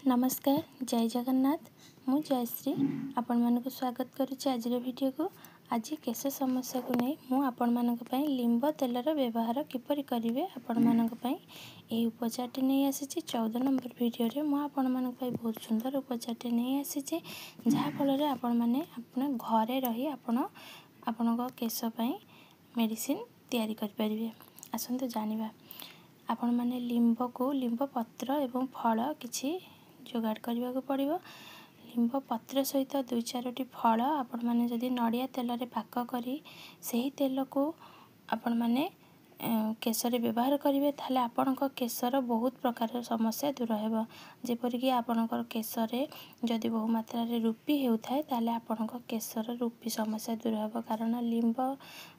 नमस्कार जय जगन्नाथ मु जयश्री आपण मानक स्वागत करुच्ची आज वीडियो को। आज केश समस्या को नहीं मु आपण मानक पई लिंब तेलर व्यवहार किपरि करिवे आपण मानक पई एही उपचारटी नहीं आसी 14 नंबर वीडियो रे मु आपण मानक पई बहुत सुंदर उपचारटी नहीं आसी जहा फल रे आपण माने अपन घरे रही आपण केश पई मेडिसिन तैयारी कर परिवे। आसंतु जानिबा आपण माने लिंब पत्र एवं फल किछि जोगाड़ करने को पड़ो। लिंब पत्र सहित 2-4टी फल आपण माने जदि नड़िया तेल रे पाक करी सही तेल को आपण माने केशरे व्यवहार करेंगे ताहले आपणक केशर बहुत प्रकार समस्या दूर हेबो। जेपरिक आपणकर केशरे जदि बहु मात्रा रे रूपी हेउथाय ताहले आपणक केशर रूपी समस्या दूर हेबो, कारण लिंब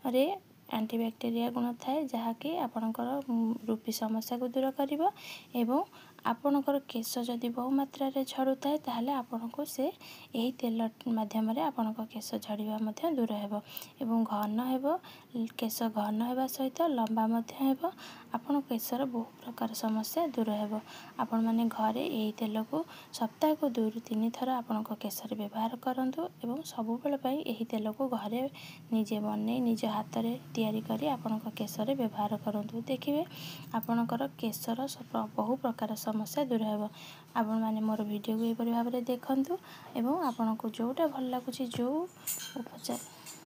रे एंटीबैक्टेरिया गुण थाए जहाँकि आपणकर रूपी समस्या को दूर करिवो एवं आपणकर केश जदि बहु मात्रा रे झड़ुताए ताहले आपणको से एही तेल माध्यम रे आपणक केश झड़िबा मध्य दूर हेबो एवं घन हेबो। केश घन हेबा सहित लंबा मध्य हेबो। आपण केशर बहु प्रकार समस्या दूर हेबो। आपण माने घरे एही तेल को सप्ताह को 2-3 थर आपणक केशर व्यवहार करंतु एवं सब बेले पई एही तेल को घरे निजे बनै निज हाथ रे तैयारी करी आपणक केशर व्यवहार करंतु। देखिबे आपणकर केशर बहु प्रकार समस्या दूर हेबो। आपण माने मोर वीडियो को एपरि भाबरे देखंतु एवं आपनको जोटा भल लागुची जो उपचार